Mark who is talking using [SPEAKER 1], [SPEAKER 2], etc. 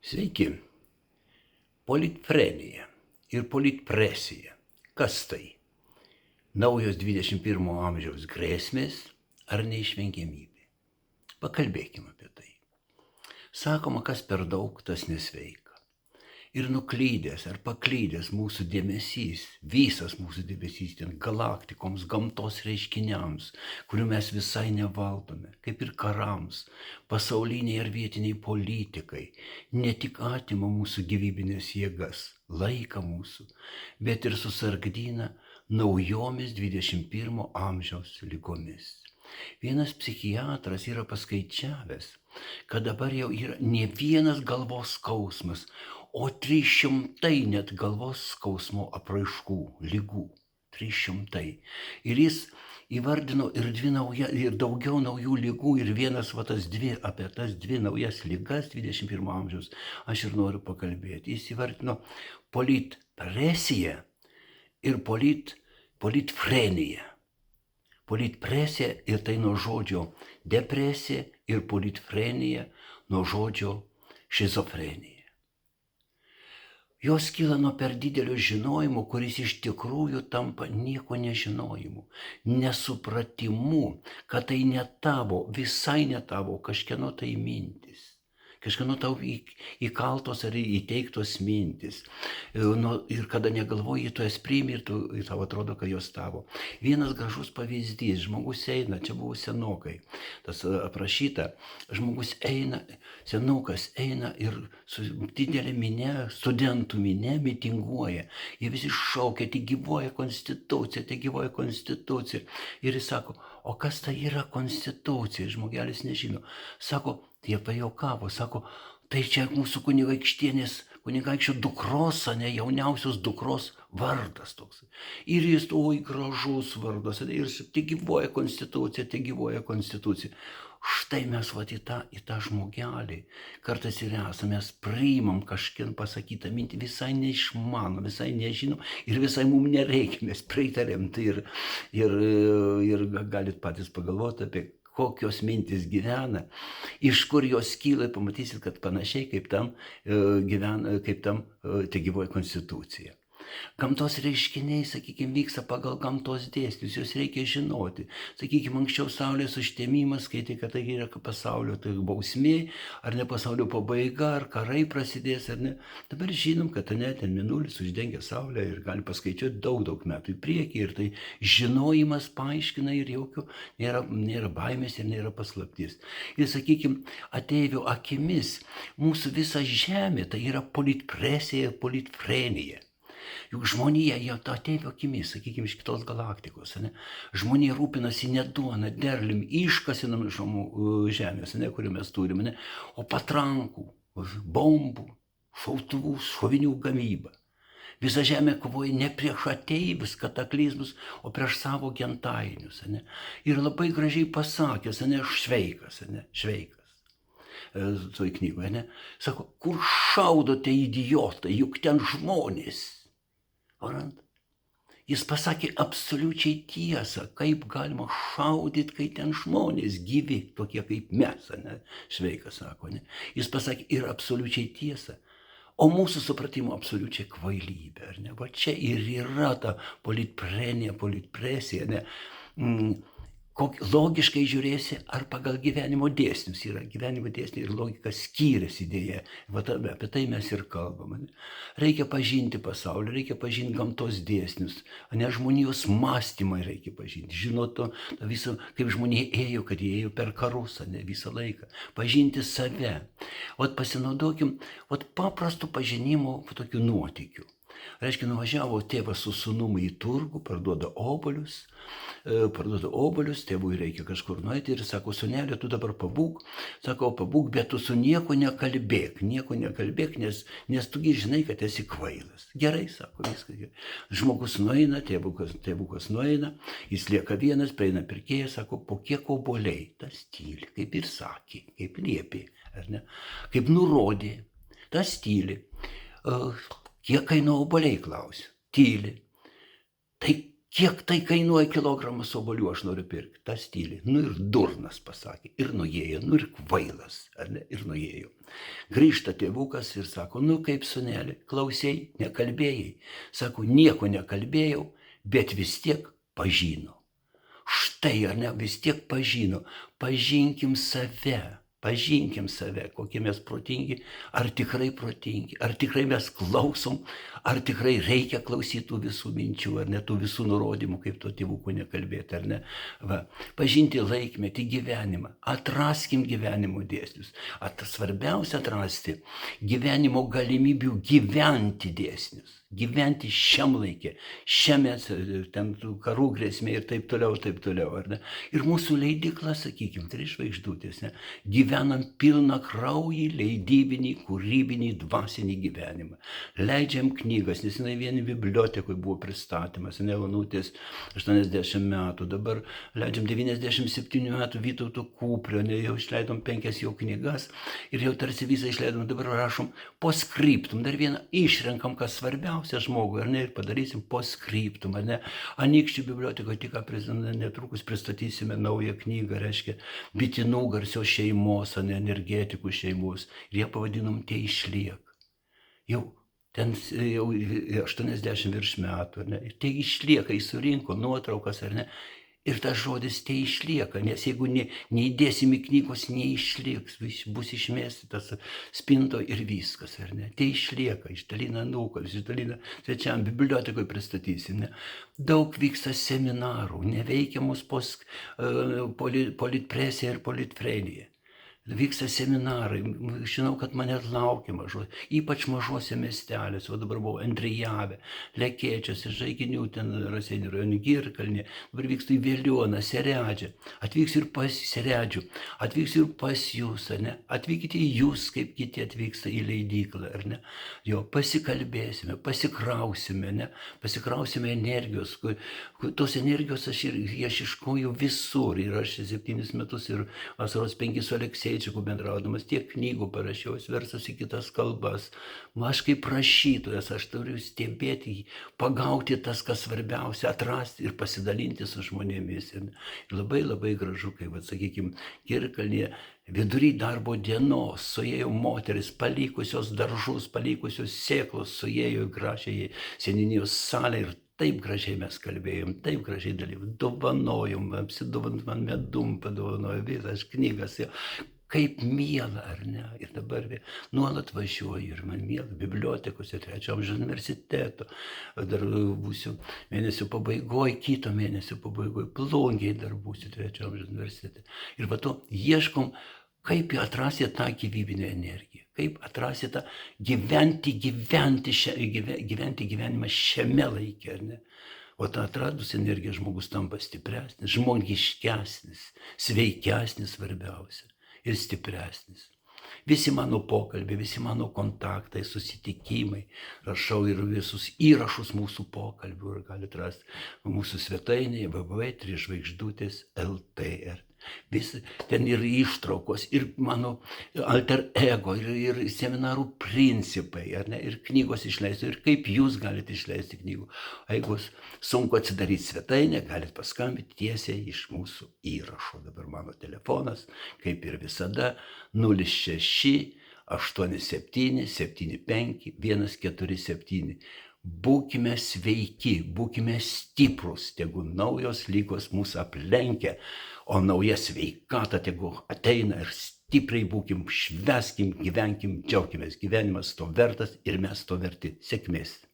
[SPEAKER 1] Sveiki. Politfrenija ir politpresija. Kas tai? Naujos 21 amžiaus grėsmės ar neišvengiamybė? Pakalbėkime apie tai. Sakoma, kas per daug, tas nesveika. Ir nuklydęs ar paklydęs mūsų dėmesys, visas mūsų dėmesys ten galaktikoms, gamtos reiškiniams, kurių mes visai nevaldome, kaip ir karams, pasauliniai ar vietiniai politikai, ne tik atima mūsų gyvybinės jėgas, laiką mūsų, bet ir susargdina naujomis 21 amžiaus ligomis. Vienas psichiatras yra paskaičiavęs, kad dabar jau yra ne vienas galvos skausmas, o 300 net galvos skausmo apraiškų, ligų. 300. Ir jis įvardino ir daugiau naujų ligų, ir apie tas dvi naujas ligas 21 amžiaus aš ir noriu pakalbėti. Jis įvardino politpresiją ir politfreniją. Politpresija ir tai nuo žodžio depresija ir politfrenija nuo žodžio šizofrenija. Jos kyla nuo per didelio žinojimo, kuris iš tikrųjų tampa nieko nežinojimu, nesupratimu, kad tai ne tavo, visai ne tavo, kažkieno tai mintis. Kažkieno tau įkaltos ar įteiktos mintis. Ir kada negalvoji, tu jas priimi ir tau atrodo, kad jos tavo. Vienas gražus pavyzdys, žmogus eina, čia buvo senokai, tas aprašyta, žmogus eina, senukas eina ir su didelė minė, studentų minė mitinguoja. Jie visi šaukia, tik gyvoja konstitucija, tik gyvoja konstitucija. Ir jis sako, o kas tai yra konstitucija? Žmogelis nežino. Sako, jie pajuokavo, sako, tai čia mūsų kunigaikščio dukros, ne jauniausios dukros vardas toks. Ir jis, oi, gražus vardas, ir tik gyvoja konstitucija. Štai mes į tą žmogelį kartais ir esame, mes priimam kažkien pasakytą mintį, visai neišmanom, visai nežinom ir visai mums nereikia, mes pritarėm tai ir galit patys pagalvoti apie kokios mintis gyvena, iš kur jos kyla, pamatysit, kad panašiai kaip tam gyvoja konstitucija. Gamtos reiškiniai, sakykime, vyksta pagal gamtos dėsnius, jos reikia žinoti. Sakykime, anksčiau saulės užtemimas, skaitė, kad tai yra pasaulio bausmė, ar ne pasaulio pabaiga, ar karai prasidės, ar ne. Dabar žinom, kad ten mėnulis uždengia saulę ir gali paskaičiuoti daug metų į priekį, ir tai žinojimas paaiškina ir jokio nėra baimės ir nėra paslaptis. Ir sakykime, ateivių akimis mūsų visa žemė tai yra politpresija ir politfrenija. Juk žmonija, jie to ateivių akimis, sakykime, iš kitos galaktikos. Ne? Žmonija rūpinasi ne duona, derlium, iškasinam žemės, kuriuo mes turime, ne? O patrankų, bombų, šautuvų, šovinių gamybą. Visa žemė kovoja ne prieš ateivius kataklizmus, o prieš savo gentainius. Ne? Ir labai gražiai pasakęs, šveikas. Toj knygoje, ne? Sako, kur šaudote idiotai, juk ten žmonės. Jis pasakė absoliučiai tiesą, kaip galima šaudyti, kai ten žmonės gyvi, tokie kaip mes, šveikas sako. Ne? Jis pasakė ir absoliučiai tiesą, o mūsų supratimo absoliučiai kvailybė. Ne? Va čia ir yra ta politfrenija, politpresija. Ne? Logiškai žiūrėsi, ar pagal gyvenimo dėsnius yra. Gyvenimo dėsniai ir logika skiriasi dėja. Apie tai mes ir kalbame. Reikia pažinti pasaulį, reikia pažinti gamtos dėsnius. Žmonijos mąstymą reikia pažinti. Žinot visą, kaip žmonija ėjo, kad jie ėjo per karus, visą laiką. Pažinti save. Pasinaudokim paprastų pažinimo tokių nuotykių. Reiškia, nuvažiavo tėvas su sūnumu į turgų, parduoda obuolius, tėvui reikia kažkur nueiti ir sako, sūnelė, tu dabar pabūk, bet tu su nieko nekalbėk, nes tugi žinai, kad esi kvailas. Gerai, sako, viskas gerai. Žmogus nueina, tėvukas nueina, jis lieka vienas, prieina pirkėjas, sako, po kiek obuoliai, tas tyli, kaip ir sakė, kaip liepė, ar ne, kaip nurodė, tas tyli. Kiek kainuoja obuoliai, klausiu? Tyli. Tai Kiek tai kainuoja kilogramas obuolių, aš noriu pirkti. Tas tyliai. Nu ir durnas pasakė. Ir nuėjo. Nu ir kvailas. Ar ne? Ir nuėjo. Grįžta tėvukas ir sako, nu kaip sūneli, klausėjai, nekalbėjai. Sako, nieko nekalbėjau, bet vis tiek pažino. Štai, ar ne, vis tiek pažino. Pažinkim save. Pažinkim save, kokie mes protingi, ar tikrai protingi, ar tikrai mes klausom, ar tikrai reikia klausyti tų visų minčių, ar ne tų visų nurodymų, kaip to tėvuko nekalbėti, ar ne. Va. Pažinti laikmetį, gyvenimą, atraskim gyvenimo dėsnius. Svarbiausia atrasti gyvenimo galimybių gyventi dėsnius. Gyventi šiam laikė, šiame, ten karų grėsmė ir taip toliau, ar ne. Ir mūsų leidykla, sakykime, 3 žvaigždutės, ne, gyvenam pilną kraujį, leidybinį, kūrybinį, dvasinį gyvenimą. Leidžiam knygas, nes jinai vieni bibliotekoje buvo pristatymas, ne Onutės 80 metų, dabar leidžiam 97 metų Vytauto Kuprio, ne, jau išleidom 5 jo knygas ir jau tarsi visą išleidom, dabar rašom postscriptum, dar vieną išrenkam, kas svarbiausia žmogui, ar ne, ir padarysim postscriptum, ar ne. Anykščių bibliotekoje tik netrukus pristatysime naują knygą, reiškia, Bitinų garsios šeimos, ar ne, energetikų šeimos, ir ją pavadinom Tie išlieka. Jau ten jau 80 virš metų, ar ne, ir Tie išlieka, jis surinko nuotraukas, ar ne. Ir tas žodis Tie išlieka, nes jeigu neįdėsim į knygos, neišliks, bus išmėstytas spinto ir viskas, ar ne. Tie išlieka, išdalina anūkams, išdalina svečiam, bibliotekoje pristatysim, ne. Daug vyksta seminarų, neveikiamus politpresija ir politfrenija. Vyksta seminarai, žinau, kad mane laukia ypač mažose miestelėse, o dabar buvau Andrijave, Lekėčiuose, Žaiginių, ten Raseinių rajone, Girkalnė, dabar vyksta į Vėlioną, Seredžią, atvyks ir pas jūs, ar ne, atvykite į jūs, kaip kiti atvyksta į leidyklą, ar ne, jo, pasikalbėsime, pasikrausime, ne, pasikrausime energijos, tos energijos aš ieškoju visur, ir aš 7 metus ir vasaros 5 su Aleksejčiku bendraudamas, tiek knygų parašiau, verstas į kitas kalbas. Aš kaip rašytojas, aš turiu stebėti, pagauti tas, kas svarbiausia, atrasti ir pasidalinti su žmonėmis. Ir labai labai gražu, kaip, sakykime, Girkalnėje vidury darbo dienos suėjo moteris, palikusios daržus, palikusios sėklos, suėjo į gražiąją seniūnijos salę ir taip gražiai mes kalbėjom, taip gražiai dalyvavom, dovanojom, apsidovanojom, man medum padovanojo visas knygas. Kaip miela, ar ne? Ir dabar nuolat važiuoju ir man miela bibliotekose, 3 amžiaus universiteto. Dar būsiu mėnesio pabaigoje, kito mėnesio pabaigoje, Plungėje dar būsiu 3 amžiaus universitete. Ir va to ieškom, kaip atrasti tą gyvybinę energiją, kaip atrasti tą gyventi gyvenimą šiame laike, ar ne? O tą atradus energiją žmogus tampa stipresnis, žmogiškesnis, sveikesnis svarbiausia. Ir stipresnis. Visi mano pokalbiai, visi mano kontaktai, susitikimai, rašau ir visus įrašus mūsų pokalbių ir galite rasti mūsų svetainėje www.3žvaigždutės.lt. Visi ten ir ištraukos, ir mano alter ego, ir seminarų principai, ar ne, ir knygos išleisti, ir kaip jūs galite išleisti knygų. Jeigu sunku atsidaryti svetainę, galite paskambinti tiesiai iš mūsų įrašo. Dabar mano telefonas, kaip ir visada, 06 87 75 147. Būkime sveiki, būkime stiprus, tegu naujos lygos mūsų aplenkia, o nauja sveikata tegu ateina ir stipriai būkim, švęskim, gyvenkim, džiaukimės. Gyvenimas to vertas ir mes to verti. Sėkmės.